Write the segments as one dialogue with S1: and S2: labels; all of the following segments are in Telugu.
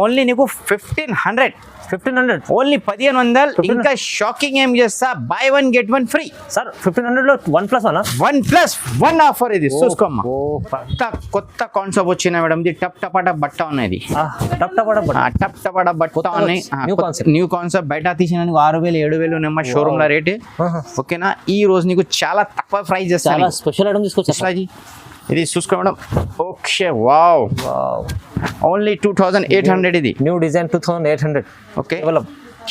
S1: ఓన్లీ నీకు 1500 ఓన్లీ 1500. ఇంకా షాకింగ్ ఏం చేస్తా, బై 1 get 1 ఫ్రీ
S2: సార్. 1500 లో
S1: 1+1 ఆఫర్ ఇది చూసుకోమ్మా. కొత్త కాన్సెప్ట్ వచ్చిన మేడం, ఇది టప్ టపాట బట్ట ఉన్నది. టప్ టపాట బట్ట ఉన్నాయి, న్యూ కాన్సెప్ట్. బయట తీసిన 6000-7000 ఉన్నమ్మా షోరూమ్ లో రేట్. ఓకేనా, ఈ రోజు నీకు చాలా తక్కువ ప్రైస్ చేస్తాను.
S2: స్పెషల్ ఐటమ్ తీసుకొచ్చా
S1: ఇది చూసుకో మేడం. Okay, wow, only 2800. ఇది
S2: న్యూ డిజైన్ 2800.
S1: ఓకే,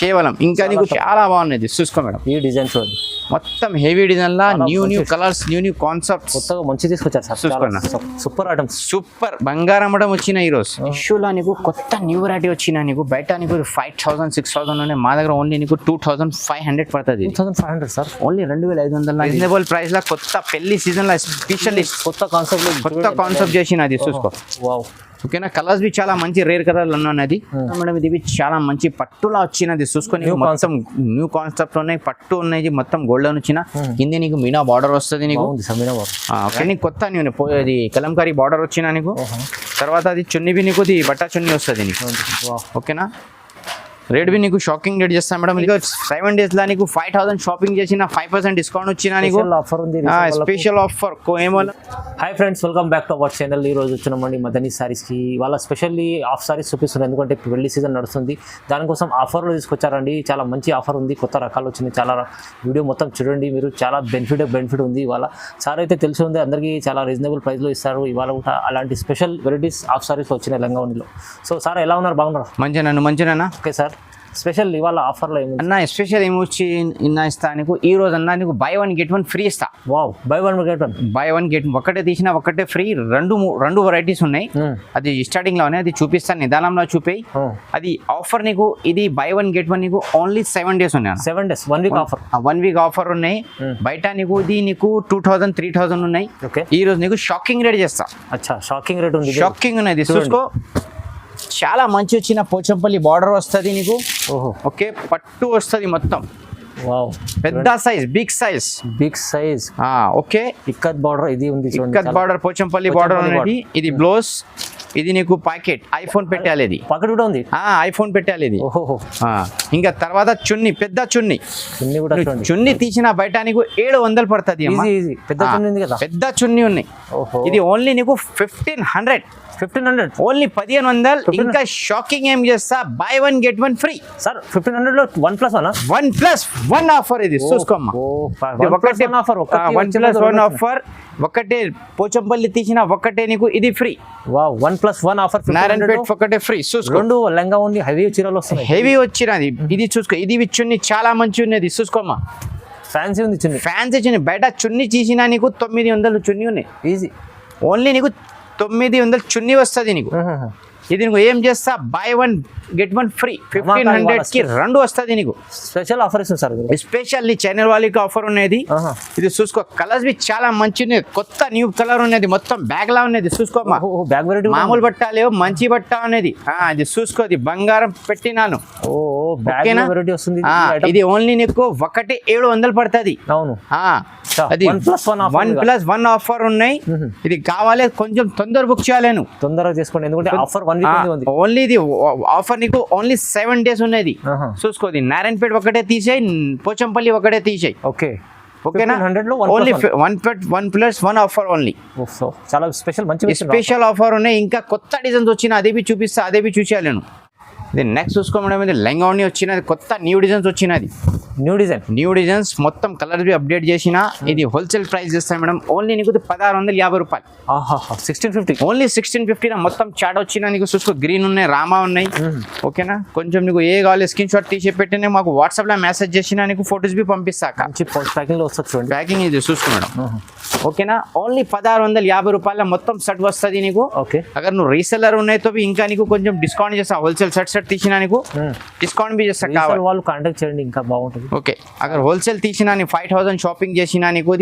S1: కేవలం. ఇంకా నీకు చాలా బాగున్నది చూసుకో మేడం.
S2: ఈ డిజైన్ చూడండి,
S1: మొత్తం హెవీ డిజైన్ లా న్యూ కలర్స్, న్యూ కాన్సెప్ట్స్,
S2: కొత్తగా మంచి తీసుకొచ్చారు సార్.
S1: చూసుకోండి,
S2: సూపర్ ఐటమ్స్,
S1: సూపర్ బంగారం అమ్మడం వచ్చిన ఈ రోజు. ఇష్యూలో నీకు కొత్త న్యూ వెరైటీ వచ్చిన నీకు బయట నీకు 5000-6000 ఉన్నాయి. మా దగ్గర ఓన్లీ నీకు 2500 పడుతుంది.
S2: 2500 సార్,
S1: ఓన్లీ 2500. రీజనబుల్ ప్రైస్ లా కొత్త పెళ్లి సీజన్ లా స్పెషల్
S2: కొత్త కాన్సెప్ట్
S1: చేసిన అది చూసుకో.
S2: వావ్,
S1: ఓకేనా, కలర్స్ బి చాలా మంచి రేర్ కలర్లు ఉన్నది మేడం. ఇది చాలా మంచి పట్టులా వచ్చినది చూసుకొని, మొత్తం న్యూ కాన్సెప్ట్ ఉన్నాయి, పట్టు ఉన్నాయి, మొత్తం గోల్డెన్ వచ్చిన. కింద నీకు మీనా బార్డర్ వస్తుంది నీకు. ఓకే, నీకు కొత్త ఇది కలంకారీ బార్డర్ వచ్చిన నీకు. తర్వాత అది చున్నీ బి నీకు బట్టా చున్నీ వస్తుంది నీకు. ఓకేనా, రేట్ బి నీకు షాకింగ్ రేట్ చేస్తాను మేడం. ఇక 7 days లా నీకు 5000 షాపింగ్ చేసిన 5% డిస్కౌంట్ వచ్చిన నీకు. స్పెషల్ ఆఫర్ ఏమో.
S2: Hi friends, welcome back to our channel. ఈ రోజు వచ్చినామండి మదనీ సారీస్కి. వాళ్ళ స్పెషల్లీ ఆఫ్ సారీస్ చూపిస్తున్నారు, ఎందుకంటే పెళ్లి సీజన్ నడుస్తుంది. దానికోసం ఆఫర్లు తీసుకొచ్చారండి. చాలా మంచి ఆఫర్ ఉంది, కొత్త రకాలు వచ్చినాయి. చాలా వీడియో మొత్తం చూడండి మీరు, చాలా బెనిఫిట్ ఉంది. ఇవాళ సార్ అయితే తెలిసి ఉంది అందరికీ, చాలా రీజనబుల్ ప్రైస్లో ఇస్తారు. ఇవాళ కూడా అలాంటి స్పెషల్ వెరైటీస్ ఆఫ్ సారీస్ వచ్చినాయి లంగావనిలో. సో సార్ ఎలా ఉన్నారు, బాగున్నారు?
S1: మంచిగా.
S2: ఓకే సార్, స్పెషల్ ఇవాళ ఆఫర్లో ఏమి
S1: అన్న? స్పెషల్ ఏమొచ్చి ఇస్తా నీకు ఈ రోజు అన్న, నీకు బై 1 get 1 ఫ్రీ ఇస్తా.
S2: Wow, by 1 get 1.
S1: ఒకటే తీసిన ఒకటే ఫ్రీ. రెండు వెరైటీస్ ఉన్నాయి. అది స్టార్టింగ్ లో అది చూపిస్తాను, నిదానంలో చూపి. అది ఆఫర్ నీకు, ఇది బై 1 get 1 నీకు ఓన్లీ 7 days ఉన్నాయి.
S2: 7 days, 1 week offer.
S1: 1 week offer ఉన్నాయి. బయట నీకు ఇది నీకు 2000-3000 ఉన్నాయి.
S2: ఓకే,
S1: ఈ రోజు నీకు షాకింగ్ రేట్ చేస్తా.
S2: అచ్చా, షాకింగ్ రేట్ ఉంది.
S1: షాకింగ్ ఉన్నది చూసుకో. చాలా మంచి వచ్చిన పోచంపల్లి బార్డర్ వస్తుంది నీకు. ఓకే, పట్టు వస్తుంది మొత్తం.
S2: వావ్,
S1: పెద్ద size, big size. Okay,
S2: ikat border ఇది ఉంది.
S1: ఇక్కత్ బార్డర్, పోచంపల్లి బార్డర్ అనేది. ఇది బ్లౌజ్, ఇది నీకు ప్యాకెట్. ఐఫోన్ పెట్టాలి, ఇది
S2: పాకెట్ కూడా ఉంది.
S1: ఐఫోన్ పెట్టాలి ఇది. ఇంకా తర్వాత చున్నీ, పెద్ద చున్నీ కూడా. చున్నీ తీసిన బయట నీకు 700 పడుతుంది. పెద్ద చున్నీ ఉన్నాయి. ఇది ఓన్లీ నీకు 1500 ఓన్లీ 1500. ఇంకా షాకింగ్ ఏం చేస్తా, బై 1 get 1 ఫ్రీ
S2: సార్. 1500 లో
S1: 1+1 ఆఫర్ ఇది చూసుకోమ్మా. 1+1 ఆఫర్. ఒకటే పోచంపల్లి తీసిన ఒకటే నీకు ఇది ఫ్రీ.
S2: 1+1 ఆఫర్.
S1: నారాయణపేట ఒకటే ఫ్రీ చూసుకో.
S2: రెండు లంగా ఉంది, హెవీ చీరలు వస్తున్నాయి.
S1: హెవీ వచ్చినది ఇది చూసుకో. ఇది చున్నీ చాలా మంచి ఉన్నది చూసుకోమ్మా.
S2: ఫ్యాన్సీ ఉంది చున్నీ,
S1: ఫ్యాన్సీ చున్నీ. బయట చున్నీ తీసిన నీకు 900 చున్నీ ఉన్నాయి.
S2: ఈజీ,
S1: ఓన్లీ నీకు 900 చున్నీ వస్తుంది నీకు. ఇది నువ్వు ఏం చేస్తా, బై 1 get 1 ఫ్రీ. 1500 కి 2 వస్తుంది నీకు.
S2: స్పెషల్ ఆఫర్ ఇస్తుంది సార్,
S1: స్పెషల్ ఛానల్ వాళ్ళకి ఆఫర్ ఉన్నది. ఇది చూసుకో, కలర్స్ బి చాలా మంచి ఉన్నాయి. కొత్త న్యూ కలర్ ఉన్నది, మొత్తం బ్యాగ్ లా ఉన్నది చూసుకోమ్మా.
S2: బ్యాగ్ వెరైటీ,
S1: మామూలు బట్ట లేవు, మంచి బట్ట ఉన్నది. ఇది చూసుకో, ఇది బంగారం పెట్టినాను. ఇది ఓన్లీ నీకు ఒకటి 700 పడుతుంది.
S2: అవును,
S1: అది 1+1 ఆఫర్ ఉన్నాయి. ఇది కావాలి కొంచెం తొందర బుక్ చేయాలి,
S2: తొందరగా చేసుకోండి, ఎందుకంటే ఆఫర్ 1 week ఉంది.
S1: ఓన్లీ ఇది ఆఫర్ నీకు ఓన్లీ 7 days ఉన్నది చూసుకోది. నారాయణపేట ఒకటే తీసేయి, పోచంపల్లి ఒకటే తీసేయి.
S2: ఓకే,
S1: ఓకేనా, ఓన్లీ 1+1 ఆఫర్ ఓన్లీ.
S2: చాలా స్పెషల్, మంచి
S1: స్పెషల్ ఆఫర్ ఉన్నాయి. ఇంకా కొత్త డిజైన్స్ వచ్చిన అదే బి చూపిస్తా, అదే బి చూసేయాలి. ఇది నెక్స్ట్ చూసుకో మేడం, ఇది లెంగావని వచ్చినది, కొత్త న్యూ డిజైన్స్ వచ్చినది. న్యూ డిజైన్స్ మొత్తం కలర్ బి అప్డేట్ చేసిన. ఇది హోల్సేల్ ప్రైస్ చేస్తాను మేడం, ఓన్లీ నీకు 1650 రూపాయలు.
S2: 1650
S1: ఓన్లీ 1650. మొత్తం చాట్ వచ్చిన నీకు చూసుకో. గ్రీన్ ఉన్నాయి, రామా ఉన్నాయి. ఓకేనా, కొంచెం నీకు ఏ కావాలి స్క్రీన్ షాట్ తీసి పెట్టిన మాకు వాట్సాప్ లో మెసేజ్ చేసిన నీకు ఫొటోస్ బి పంపిస్తాక.
S2: ప్యాకింగ్ లో వస్తుంది,
S1: ప్యాకింగ్ ఇది చూసుకో మేడం. ఓకేనా, ఓన్లీ 1650 రూపాయల మొత్తం సెట్ వస్తుంది నీకు.
S2: ఓకే,
S1: అగర్ నువ్వు రీసెల్లర్ ఉన్నాయితో ఇంకా నీకు కొంచెం డిస్కౌంట్ చేస్తా. హోల్సేల్ సెట్ తీసినా నీకు డిస్కౌంట్ బి చేస్తా. కావాలి
S2: వాళ్ళు కాంటాక్ట్ చేయండి, ఇంకా బాగుంటుంది.
S1: ఓకే, అగర్ హోల్సేల్ తీసినా 5000 షాపింగ్ చేసినా నీకు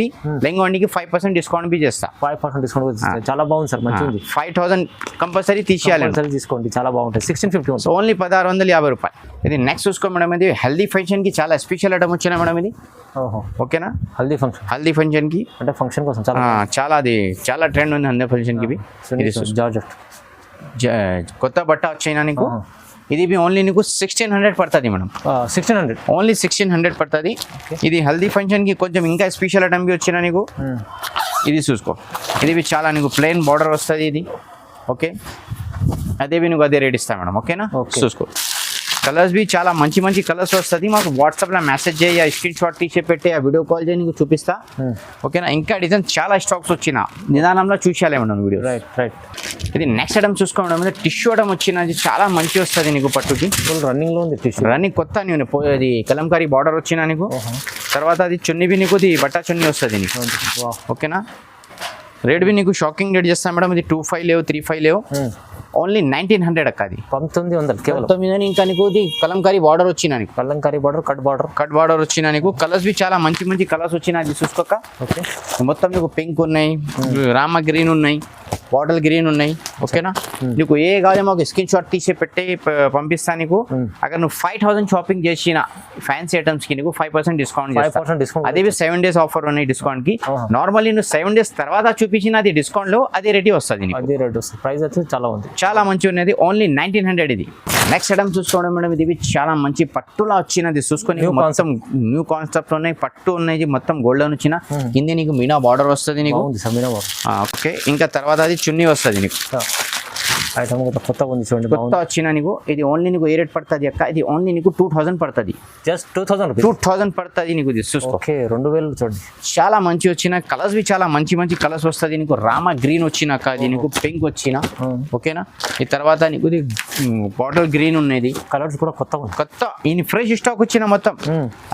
S1: లెంగోండికి 5% డిస్కౌంట్ బి చేస్తా.
S2: 5% డిస్కౌంట్, చాలా బాగుంది సార్, మంచిది.
S1: 5000 కంపల్సరీ తీసేయాలి,
S2: తీసుకోండి, చాలా బాగుంటుంది. 1650
S1: ఓన్లీ 1650 రూపాయలు. ఇది నెక్స్ట్ చూసుకో మేడం, ఇది హల్దీ ఫంక్షన్ కి చాలా స్పెషల్ ఐటమ్ వచ్చినా మేడం ఇది. ఓకేనా,
S2: హల్దీ ఫంక్షన్ కి అంటే ఫంక్షన్ కోసం చాలా
S1: అది చాలా ట్రెండ్ ఉంది హల్దీ ఫంక్షన్ కి. ఇది
S2: జార్జెట్
S1: కొత్త బట్ట వచ్చినా నీకు ఇది బి ఓన్లీ నీకు 1600 పడుతుంది మేడం.
S2: 1600
S1: ఓన్లీ 1600 పడుతుంది. ఇది హల్దీ ఫంక్షన్కి కొంచెం ఇంకా స్పెషల్ ఐటమ్ బి వచ్చినా నీకు ఇది చూసుకో. ఇది బి చాలా నీకు ప్లెయిన్ బార్డర్ వస్తుంది ఇది. ఓకే, అదే బి నీకు అదే రేట్ ఇస్తా మేడం. ఓకేనా, చూసుకో. కలర్స్ బి చాలా మంచి మంచి కలర్స్ వస్తుంది. మాకు వాట్సాప్లో మెసేజ్ చేయి, స్క్రీన్ షాట్ తీసి పెట్టి ఆ వీడియో కాల్ చేయి, నీకు చూపిస్తా. ఓకేనా, ఇంకా డిజైన్ చాలా స్టాక్స్ వచ్చిన నిదానంలో చూసేయాలి మేడం వీడియో.
S2: రైట్.
S1: ఇది నెక్స్ట్ ఐటమ్ చూసుకోవడం మీద టిష్యూ ఐటమ్ వచ్చినది చాలా మంచి వస్తుంది నీకు. పట్టుకి
S2: ఫుల్ రన్నింగ్ లో ఉంది టిష్యూ.
S1: రన్నింగ్ కొత్త నేను అది కలంకారీ బార్డర్ వచ్చినా నీకు. తర్వాత అది చున్నీ బి నీకు బట్టా చున్నీ వస్తుంది నీకు. ఓకేనా, రేట్ బి నీకు షాకింగ్ రేట్ చేస్తాను మేడం. ఇది 25 లేవు, 35 లేవు, ఓన్లీ 1900 అక్క. అది
S2: 1900 కేవలం.
S1: 1900. ఇంకా నీకు ఇది కలంకారీ బార్డర్ వచ్చినా నీకు.
S2: కలంకారీ బార్డర్, కట్ బార్డర్
S1: వచ్చినా నీకు. కలర్స్ బి చాలా మంచి మంచి కలర్స్ వచ్చినా అది చూసుకోక.
S2: ఓకే,
S1: మొత్తం నీకు పింక్ ఉన్నాయి, రామ గ్రీన్ ఉన్నాయి, బాటిల్ గ్రీన్ ఉన్నాయి. ఓకేనా, నీకు ఏ కావాలి మాకు స్క్రీన్ షాట్ తీసి పెట్టి పంపిస్తా నీకు. అక్కడ నువ్వు 5000 షాపింగ్ చేసిన ఫ్యాన్సీ ఐటమ్స్ కి నీకు 5% డిస్కౌంట్.
S2: 5% డిస్కౌంట్.
S1: అదే 7 days ఆఫర్ ఉన్నాయి డిస్కౌంట్ కి. నార్మల్లీ నువ్వు 7 days తర్వాత చూపించిన అది డిస్కౌంట్ లో అదే రేట్ వస్తుంది నీకు.
S2: అదే రేట్ వస్తుంది. ప్రైస్ అయితే చాలా ఉంది,
S1: చాలా మంచి ఉన్నది. ఓన్లీ 1900 ఇది. నెక్స్ట్ ఐటమ్ చూసుకోవడం మేడం. ఇది చాలా మంచి పట్టులా వచ్చినది చూసుకొని. మొత్తం న్యూ కాన్సెప్ట్ ఉన్నాయి, పట్టు ఉన్నాయి, మొత్తం గోల్డ్ వచ్చిన కింద నీకు మీనా బార్డర్ వస్తుంది నీకు. ఓకే, ఇంకా తర్వాత అది చున్నీ వస్తుంది నీకు.
S2: ఐటమ్ కొత్తగా ఉంది చూడండి,
S1: కొత్త వచ్చిన నీకు. ఇది ఓన్లీ నీకు ఏ రేట్ పడుతుంది అక్క? ఇది ఓన్లీ నీకు 2000 పడుతుంది.
S2: జస్ట్
S1: 2000 పడుతుంది నీకు. చూసుకో,
S2: 2000 చూడండి.
S1: చాలా మంచి వచ్చిన కలర్స్ బి చాలా మంచి మంచి కలర్స్ వస్తుంది నీకు. రామ గ్రీన్ వచ్చినాక అది నీకు పింక్ వచ్చిన. ఓకేనా, ఈ తర్వాత నీకు బాటిల్ గ్రీన్ ఉన్నది.
S2: కలర్స్ కూడా
S1: కొత్త ఈ ఫ్రెష్ స్టాక్ వచ్చిన మొత్తం.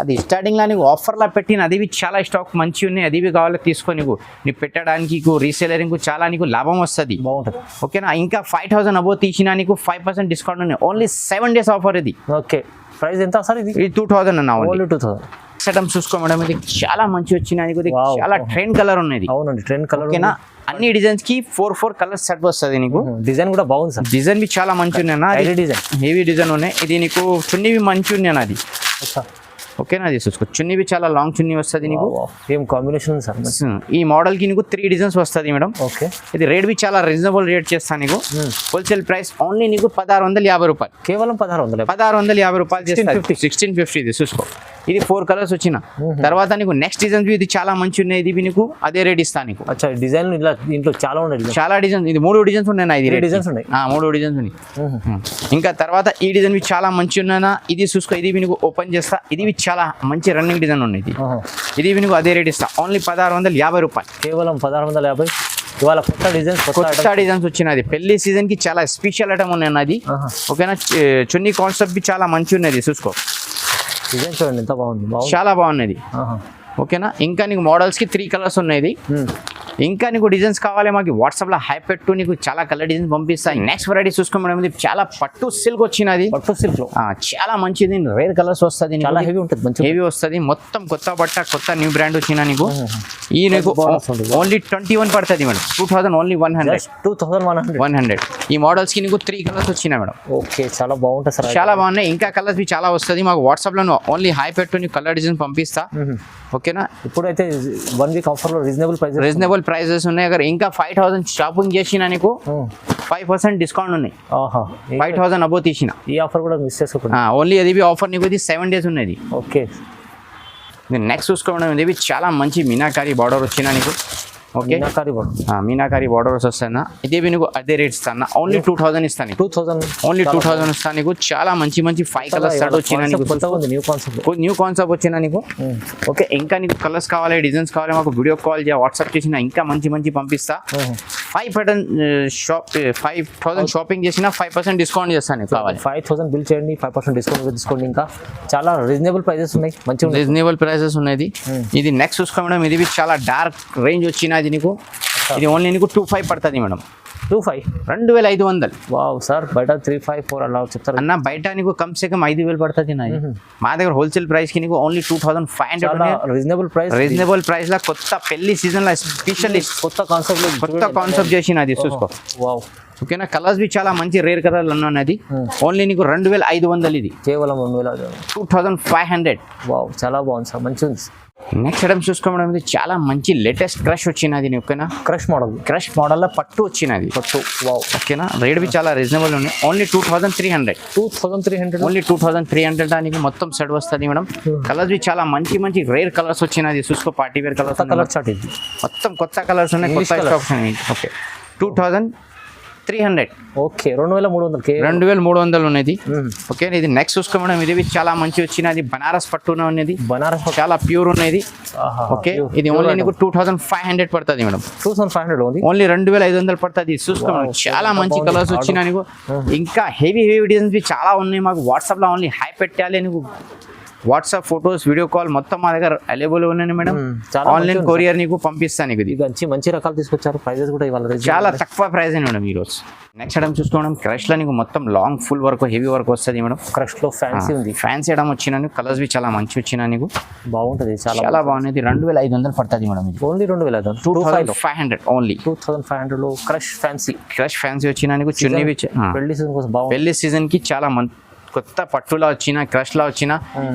S1: అది స్టార్టింగ్ లా నీకు ఆఫర్ లా పెట్టిన అది చాలా స్టాక్ మంచి ఉన్నాయి. అది కావాలి తీసుకో. నీకు పెట్టడానికి రీసేలరింగ్ చాలా నీకు లాభం వస్తుంది, బాగుంటుంది. ఓకేనా, ఇంకా 5000 అబో తీసినా నీకు 5% డిస్కౌంట్ ఉన్నాయి. ఓన్లీ 7 days ఆఫర్ ఇది.
S2: ఓకే, ప్రైస్ ఎంత సార్ ఇది?
S1: 2000 అన్న.
S2: ఓన్లీ 2000.
S1: ఐటమ్ చూసుకో మేడం. ఇది చాలా మంచి వచ్చిన నీకు. చాలా ట్రెండ్ కలర్ ఉన్నది.
S2: అవునండి, ట్రెండ్ కలర్.
S1: ఓకేనా, అన్ని డిజైన్స్ కి 4 కలర్స్ సెట్ వస్తుంది నీకు.
S2: డిజైన్ కూడా బాగుంది సార్.
S1: డిజైన్ బి చాలా మంచి ఉన్నాయి.
S2: డిజైన్
S1: హెవీ డిజైన్ ఉన్నాయి. ఇది నీకు చున్నీ బి మంచి ఉన్నాయి అది. ఓకేనా, అది చూసుకో. చున్నీ బి చాలా లాంగ్ చున్నీ వస్తుంది నీకు.
S2: ఏం కాంబినేషన్ సార్.
S1: ఈ మోడల్ కి నీకు 3 డిజైన్స్ వస్తుంది మేడం.
S2: ఓకే,
S1: ఇది రేట్ బి చాలా రీజనబుల్ రేట్ చేస్తాను నీకు. హోల్సేల్ ప్రైస్ ఓన్లీ నీకు 1650 రూపాయలు.
S2: కేవలం
S1: 1650 రూపాయలు చేస్తాను. 1650 ఇది చూసుకో. ఇది 4 కలర్స్ వచ్చిన తర్వాత నీకు నెక్స్ట్ డిజైన్ ఇది చాలా మంచి ఉన్నాయి. ఇది నీకు అదే రేట్ ఇస్తాను నీకు.
S2: అచ్చా, డిజైన్ ఇలా దీంట్లో చాలా ఉన్నాయి.
S1: చాలా డిజైన్స్. ఇది 3 డిజైన్స్ ఉన్నాయి. ఇది
S2: డిజైన్స్ ఉన్నాయి.
S1: 3 డిజైన్స్ ఉన్నాయి. ఇంకా తర్వాత ఈ డిజైన్ చాలా మంచి ఉన్నాయా ఇది చూసుకో. ఇది నీకు ఓపెన్ చేస్తా. ఇది చాలా మంచి రన్నింగ్ డిజైన్ ఉన్నాయి. ఇది నీకు అదే రేట్ ఇస్తా. ఓన్లీ 1650 రూపాయలు.
S2: కేవలం 1650. ఇవాళ కొత్త డిజైన్స్
S1: వచ్చినది. పెళ్లి సీజన్ కి చాలా స్పెషల్ ఐటమ్ ఉన్నాయి అది. ఓకేనా, చున్నీ కాన్సెప్ట్ బి చాలా మంచి ఉన్నది చూసుకో.
S2: డిజైన్ చూడండి ఎంత బాగుంది,
S1: చాలా బాగున్నది. ఓకేనా, ఇంకా నీకు మోడల్స్ కి 3 కలర్స్ ఉన్నాయి. ఇంకా నీకు డిజైన్స్ కావాలి మాకు వాట్సాప్ లో హై పెట్టు, నీకు చాలా కలర్ డిజైన్స్ పంపిస్తాయి. నెక్స్ట్ వెరైటీ చూసుకోమని చాలా పట్టు సిల్క్ వచ్చినది.
S2: పట్టు సిల్క్
S1: చాలా మంచిది. రేర్ కలర్స్ వస్తుంది,
S2: చాలా హెవీ ఉంటుంది.
S1: హెవీ వస్తుంది. మొత్తం కొత్త బట్ట, కొత్త న్యూ బ్రాండ్ వచ్చిన నీకు. ఈ నీకు ఓన్లీ 21 పడుతుంది మేడం. 2000 ఓన్లీ 100. ఈ మోడల్స్ కి నీకు 3 కలర్స్ వచ్చినాయి మేడం.
S2: ఓకే, చాలా బాగుంటుంది సార్.
S1: చాలా బాగున్నాయి. ఇంకా కలర్స్ బి చాలా వస్తుంది. మాకు వాట్సాప్ లో ఓన్లీ హై పెట్టు, నీకు కలర్ డిజైన్ పంపిస్తా. ఓకేనా,
S2: ఇప్పుడైతే 1 వీక్ ఆఫర్ లో
S1: రీజనబుల్ ప్రైజెస్ ఉన్నాయి. అక్కడ ఇంకా 5000 షాపింగ్ చేసిన నీకు 5% డిస్కౌంట్ ఉన్నాయి. 5000 అబో తీసిన.
S2: ఈ ఆఫర్ కూడా మిస్ చేసుకోకుండా
S1: ఓన్లీ అది ఆఫర్ నీకు 7 days ఉన్నది.
S2: ఓకే,
S1: నెక్స్ట్ చూసుకోవడం ఇది చాలా మంచి మీనాకారి బార్డర్ వచ్చిన నీకు. ఓకే, మీనాకారి బార్డర్స్ వస్తాయి. ఇదే నీకు అదే రేట్ ఇస్తాను. ఓన్లీ 2000 ఇస్తాను.
S2: 2000
S1: ఓన్లీ 2000 ఇస్తాను నీకు. చాలా మంచి మంచి 5 కలర్స్ స్టార్ట్ వచ్చిన నీకు. న్యూ కాన్సెప్ట్ వచ్చిన నీకు. ఓకే, ఇంకా నీకు కలర్స్ కావాలి, డిజైన్స్ కావాలి, మాకు వీడియో కాల్ చేయ, వాట్సాప్ చేసిన ఇంకా మంచి మంచి పంపిస్తా. 5000 షాపింగ్ చేసిన 5% డిస్కౌంట్ చేస్తాను. కావాలి
S2: 5000 బిల్ చేయండి, 5% డిస్కౌంట్. ఇంకా చాలా రీజనబుల్ ప్రైజెస్ ఉన్నాయి, మంచి
S1: రీజనబుల్ ప్రైసెస్ ఉన్నది. ఇది నెక్స్ట్ చూసుకోవడం ఇది చాలా డార్క్ రేంజ్ వచ్చినది నీకు. ఇది ఓన్లీ నీకు 2500 పడుతుంది మేడం. 2500.
S2: వావ్ సార్, బయట 354 అలా చెప్తారు
S1: అన్న. బయట నీకు కమ్సే కమ్ 5000 పడుతుంది. మా దగ్గర హోల్సేల్ ప్రైస్ కి నీకు ఓన్లీ 2500. రీజనబుల్ ప్రైస్ లా కొత్త పెళ్లి సీజన్ లా స్పెషల్ కొత్త కాన్సెప్ట్ చేసిన అది చూసుకో.
S2: వావ్,
S1: ఓకేనా కలర్స్ బి చాలా మంచి రేర్ కలర్లు ఉన్నది ఓన్లీ నీకు 2500 ఇది
S2: కేవలం 2000.
S1: 2500.
S2: వావ్ చాలా బాగుంది సార్, మంచిగా ఉంది.
S1: నెక్స్ట్ ఐటమ్ చూసుకోవడం ఇది చాలా మంచి లేటెస్ట్ క్రష్ వచ్చినది ఓకేనా
S2: క్రష్ మోడల్
S1: మోడల్లో పట్టు వచ్చినది
S2: పట్టు. వావ్
S1: ఓకేనా రేట్ బి చాలా రీజనబుల్ ఉన్నాయి ఓన్లీ 2300.
S2: 2300
S1: ఓన్లీ 2300 దానికి మొత్తం సెట్ వస్తుంది మేడం కలర్స్ బి చాలా మంచి రేర్ కలర్స్ వచ్చినది చూసుకో party wear colours
S2: colour chart ఇది
S1: మొత్తం కొత్త కలర్స్ ఉన్నాయి కొత్త స్టాక్స్ ఉన్నాయి ఓకే 2300.
S2: ఓకే 2300
S1: 2300 ఉన్నది ఓకే ఇది నెక్స్ట్ చూసుకోవడం ఇది చాలా మంచి వచ్చినది బనారస్ పట్టున ఉన్నది
S2: బనారస్
S1: చాలా ప్యూర్ ఉన్నది ఓకే ఇది ఓన్లీ నీకు 2500 పడుతుంది మేడం
S2: 2500 ఓన్లీ
S1: 2500 పడుతుంది చూసుకోవడం చాలా మంచి కలర్స్ వచ్చినా నీకు ఇంకా హెవీ డిజైన్స్ బి చాలా ఉన్నాయి మాకు వాట్సాప్ లో ఓన్లీ హై పెట్టాలి నీకు వాట్సాప్ ఫొటోస్ వీడియో కాల్ మొత్తం మా దగ్గర అవైలబుల్ ఉన్నాయి మేడం ఆన్లైన్ కొరియర్ నీకు పంపిస్తాను నీకు ఇది
S2: మంచి రకాలు తీసుకొచ్చారు ప్రైజెస్ కూడా ఇవాళ
S1: చాలా తక్కువ ప్రైస్ మేడం ఈ రోజు నెక్స్ట్ ఐటమ్ చూసుకోవడం క్రష్ లో నీకు మొత్తం long full work heavy work వస్తుంది మేడం
S2: క్రష్ లో ఫ్యాన్సీ ఉంది
S1: ఫ్యాన్సీ ఐటమ్ వచ్చినా నీకు కలర్స్ బి చాలా మంచి వచ్చినా నీకు
S2: బాగుంటది
S1: చాలా బాగున్నది 2500 పడుతుంది మేడం ఇది
S2: ఓన్లీ 2500
S1: 2500 ఓన్లీ
S2: 2500 లో క్రష్ ఫ్యాన్సీ
S1: వచ్చినా నీకు చున్నీ
S2: పెళ్లి సీజన్ కోసం బాగుంది
S1: పెళ్లి సీజన్ కి చాలా కొత్త పట్టులా వచ్చిన క్రష్ లా వచ్చిన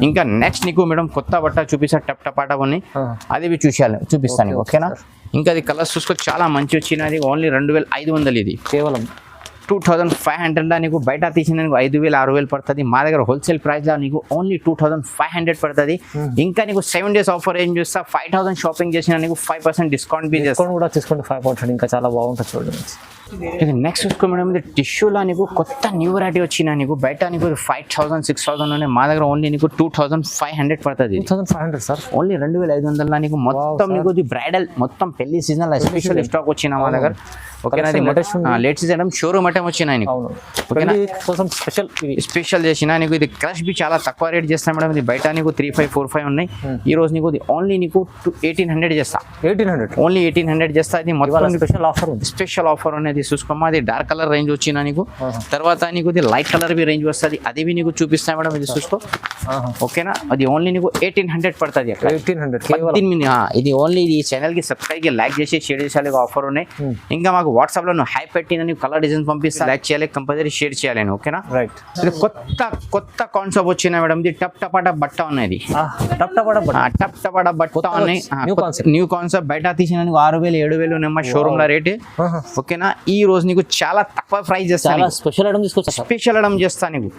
S1: ఇంకా నెక్స్ట్ నీకు మేడం కొత్త బట్ట చూపిస్తా టపాట ఉన్నాయి అది చూపిస్తాను ఓకేనా ఇంకా అది కలర్స్ చూసుకో చాలా మంచి వచ్చినది ఓన్లీ 2500 ఇది
S2: కేవలం
S1: 2500 లా నీకు బయట తీసిన నీకు 5000 6000 పడుతుంది మా దగ్గర హోల్సేల్ ప్రైస్ లా నీకు ఓన్లీ 2500 పడుతుంది ఇంకా నీకు 7 days ఆఫర్ ఏం చేస్తా 5000 షాపింగ్ చేసిన నీకు 5% డిస్కౌంట్ బి చేస్తా
S2: కూడా తీసుకోండి 5% ఇంకా చాలా బాగుంటుంది చూడండి
S1: ఇది నెక్స్ట్ చూసుకో మేడం ఇది టిష్యూలా నీకు కొత్త న్యూ వెరైటీ వచ్చిన నీకు బయట నీకు 5000 6000 ఉన్నాయి మా దగ్గర ఓన్లీ నీకు 2500 పడుతుంది
S2: 2500 సార్
S1: ఓన్లీ 2500 లా నీకు మొత్తం నీకు ఇది బ్రైడల్ మొత్తం పెళ్లి సీజన్ లో స్పెషల్ స్టాక్ వచ్చిన మా దగ్గర ఓకేనా లేటెస్ట్ ఐటమ్ షోరూమ్ ఐటమ్ వచ్చినాయి నీకు ఓకేనా స్పెషల్ చేసిన నీకు ఇది క్రష్ బి చాలా తక్కువ రేట్ చేస్తాను మేడం ఇది బయట నీకు 3545 ఉన్నాయి ఈ రోజు నీకు ఓన్లీ నీకు 1800 చేస్తా
S2: 1800
S1: ఓన్లీ 1800 చేస్తా ఇది మొత్తం
S2: స్పెషల్
S1: ఆఫర్ అనేది చూసుకోమా అది డార్క్ కలర్ రేంజ్ వచ్చినా నీకు తర్వాత నీకు ఇది లైట్ కలర్ బి రేంజ్ వస్తుంది అది బి నీకు చూపిస్తా మేడం ఇది చూసుకో ఓకేనా అది ఓన్లీ నీకు 1800 పడుతుంది 1800 ఇది ఓన్లీ ఈ ఛానల్ కి సబ్స్క్రైబ్ లైక్ చేసి షేర్ చేసే ఆఫర్ ఉన్నాయి ఇంకా మాకు వాట్సాప్ లో నువ్వు హై పెట్టిన నీకు కలర్ డిజైన్ పంపిస్తా లైక్ చేయాలి కంపల్సరీ షేర్ చేయాలి ఓకేనా
S2: రైట్
S1: ఇది కొత్త కాన్సెప్ట్ వచ్చిన మేడం ఇది టపాట బట్ట ఉన్నది టపాట బట్ట ఉన్నాయి న్యూ కాన్సెప్ట్ బయట తీసిన 6000 7000 ఉన్నాయి మా షోరూమ్ లో రేట్ ఓకేనా ఈ రోజు నీకు చాలా తక్కువ ప్రైస్ చేస్తాను
S2: స్పెషల్
S1: ఐటమ్ చేస్తా నీకు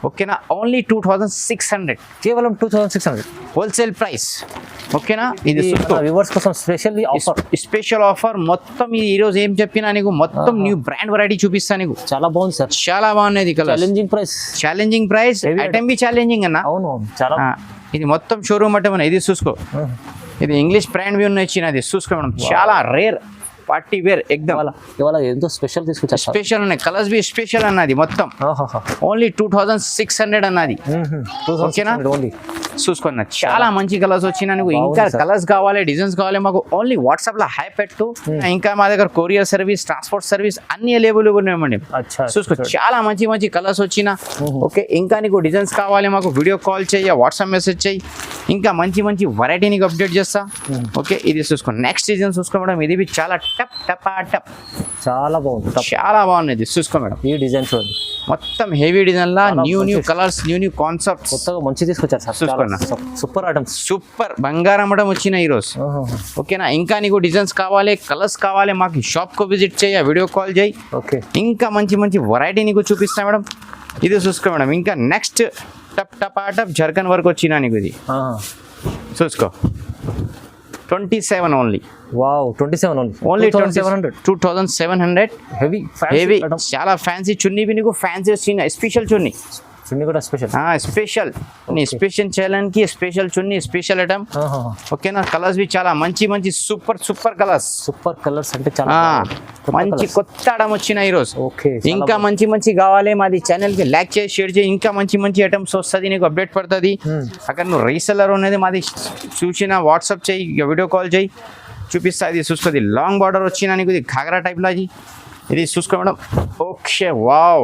S1: ఓకేనా ఓన్లీ 2600
S2: కేవలం 2600
S1: హోల్సేల్ ప్రైస్ ఓకేనా ఇది
S2: వ్యూవర్స్ కోసం
S1: స్పెషల్ ఆఫర్ మొత్తం ఈ రోజు ఏం చెప్పినా నీకు మొత్తం న్యూ బ్రాండ్ వెరైటీ చూపిస్తా నీకు
S2: చాలా బాగుంది సార్
S1: చాలా బాగున్నది challenging price item be challenging అన్న
S2: అవును చాలా
S1: ఇది మొత్తం షోరూమ్ ఐటమ్ ఇది చూసుకో ఇది ఇంగ్లీష్ బ్రాండ్ బి ఉన్నది చిన్నది చూసుకో మేడం చాలా రేర్ పార్టీ వేర్ ఎగ్దమ్
S2: ఇవాళ ఎంతో స్పెషల్ తీసుకొచ్చా
S1: స్పెషల్ ఉన్నాయి కలర్స్ బి స్పెషల్ అన్నది మొత్తం ఓన్లీ 2600 అన్నది ఓకేనా చూసుకున్నా చాలా మంచి కలర్స్ వచ్చినా నీకు ఇంకా కలర్స్ కావాలి డిజైన్స్ కావాలి మాకు ఓన్లీ వాట్సాప్ లో హై పెట్టు ఇంకా మా దగ్గర కొరియర్ సర్వీస్ ట్రాన్స్పోర్ట్ సర్వీస్ అన్ని అవైలబుల్ ఉన్నాయండి చూసుకో చాలా మంచి కలర్స్ వచ్చినా ఓకే ఇంకా నీకు డిజైన్స్ కావాలి మాకు వీడియో కాల్ చేయి వాట్సాప్ మెసేజ్ చేయి ఇంకా మంచి వెరైటీ నీకు అప్డేట్ చేస్తా ఓకే ఇది చూసుకో నెక్స్ట్ డిజైన్ చూసుకో మేడం ఇది చాలా టప్
S2: చాలా
S1: బాగుంది చూసుకో మేడం
S2: ఈ డిజైన్ చూడండి
S1: మొత్తం హెవీ డిజైన్ లా న్యూ కలర్స్ న్యూ కాన్సెప్ట్స్
S2: కొత్తగా మంచి తీసుకొచ్చారు సార్ చూసుకోండి సూపర్ ఐటమ్స్
S1: సూపర్ బంగారం ఐటమ్ వచ్చిన ఈ రోజు ఓకేనా ఇంకా నీకు డిజైన్స్ కావాలి కలర్స్ కావాలి మాకు షాప్ కు విజిట్ చేయ వీడియో కాల్ చేయి
S2: ఓకే ఇంకా
S1: మంచి వెరైటీ నీకు చూపిస్తా మేడం ఇది చూసుకో మేడం ఇంకా నెక్స్ట్ టప్ జర్కన్ వర్క్ వచ్చిన నీకు ఇది చూసుకో 27 ఓన్లీ
S2: వావ్ 27
S1: ఓన్లీ 2700 హెవీ చాలా ఫ్యాన్సీ చున్నీ బి నీకు ఫ్యాన్సీ వచ్చిన స్పెషల్ చున్నీ
S2: కూడా స్పెషల్
S1: స్పెషల్ చేయడానికి స్పెషల్ చున్నీ స్పెషల్ ఐటమ్ ఓకేనా కలర్స్ బి చాలా మంచి సూపర్ కలర్స్
S2: అంటే చాలా
S1: మంచి కొత్త ఐటమ్ వచ్చిన ఈ రోజు
S2: ఓకే
S1: ఇంకా మంచి కావాలి మాది ఛానల్ కి లైక్ చేసి షేర్ చేయి ఇంకా మంచి ఐటమ్స్ వస్తుంది నీకు అప్డేట్ పడుతుంది అక్కడ నువ్వు రీసెల్లర్ అనేది మాది చూసిన వాట్సాప్ చేయి వీడియో కాల్ చేయి చూపిస్తా ఇది చూస్తుంది లాంగ్ బార్డర్ వచ్చిన నీకు ఇది ఘాగ్రా టైప్ లాజీ ఇది చూసుకో మేడం ఓకే వావ్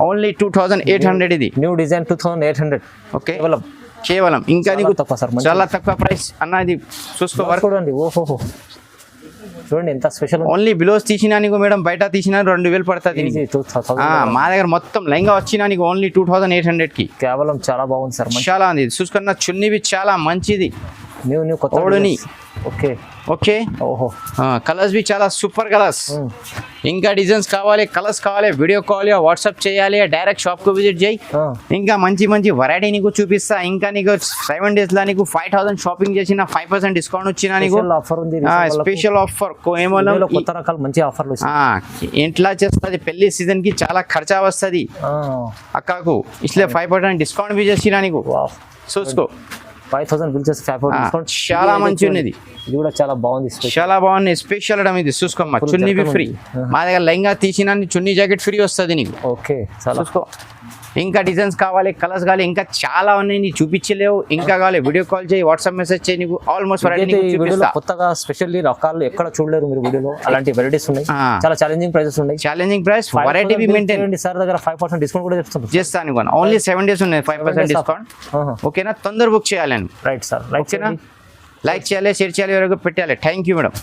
S1: ఓన్లీ 2800 ఇది
S2: న్యూ డిజైన్ 2800
S1: ఓకే కేవలం ఇంకా నీకు చాలా తక్కువ ప్రైస్ అన్న ఇది చూసుకో
S2: చూడండి ఓహో చూడండి ఎంత స్పెషల్
S1: ఓన్లీ బ్లౌజ్ తీసినా నీకు మేడం బయట తీసినా 2000 పడుతుంది నీకు.
S2: 2000
S1: మా దగ్గర మొత్తం లెహంగా వచ్చినా నీకు ఓన్లీ 2800 కి
S2: కేవలం చాలా బాగుంది సార్
S1: చాలా ఉంది. చూసుకున్న చున్నీవి చాలా మంచిది
S2: న్యూ కొత్త
S1: ఓడుని.
S2: ఓకే
S1: ఓకే
S2: ఓహో
S1: కలర్స్ బి చాలా సూపర్ కలర్స్. ఇంకా డిజైన్స్ కావాలి, కలర్స్ కావాలి, వీడియో కాల్ వాట్సాప్ చేయాలి, డైరెక్ట్ షాప్ కు విజిట్ చేయి. ఇంకా మంచి మంచి వెరైటీ నీకు చూపిస్తా. ఇంకా నీకు 7 days లా నీకు 5000 షాపింగ్ చేసిన 5% డిస్కౌంట్ వచ్చినా నీకు
S2: ఆఫర్ ఉంది.
S1: స్పెషల్ ఆఫర్
S2: కొత్త రకాల మంచి ఆఫర్లు
S1: ఇంట్లో చేస్తుంది. పెళ్లి సీజన్ కి చాలా ఖర్చా వస్తుంది అక్కకు, ఇట్లే 5% డిస్కౌంట్ బి చేసినా నీకు. చూసుకో
S2: 5000 బిల్ చేసి 5% డిస్కౌంట్
S1: చాలా మంచి ఉన్నది.
S2: ఇది కూడా చాలా బాగుంది,
S1: చాలా బాగుంది. స్పెషల్ ఐటమ్ ఇది. చూసుకోమ్మా చున్నీ బి ఫ్రీ. మా దగ్గర లెహంగా తీసినా చున్నీ జాకెట్ ఫ్రీ వస్తుంది నీకు.
S2: ఓకే
S1: చూసుకో. ఇంకా డిజైన్స్ కావాలి, కలర్స్ కావాలి, ఇంకా చాలా ఉన్నాయి. నీకు చూపించలేవు. ఇంకా కావాలి వీడియో కాల్ చేయి, వాట్సాప్ మెసేజ్ చేయి. నీకు ఆల్మోస్ట్
S2: కొత్తగా స్పెషల్లీ రకాలు ఎక్కడ చూడలేరు మీరు వీడియోలో. అలాంటి వెరైటీస్ ఉన్నాయి, చాలా ఛాలెంజింగ్ ప్రైసెస్ ఉన్నాయి.
S1: Challenging price, variety be maintain.
S2: Sir దగ్గర 5% డిస్కౌంట్ కూడా
S1: చేస్తాను. ఓన్లీ 7 days ఉన్నాయి 5% డిస్కౌంట్. ఓకేనా, తొందర బుక్ చేయాలని.
S2: Right sir.
S1: లైక్ చేయాలి, షేర్ చేయాలి, వరకు పెట్టాలి. Thank you madam.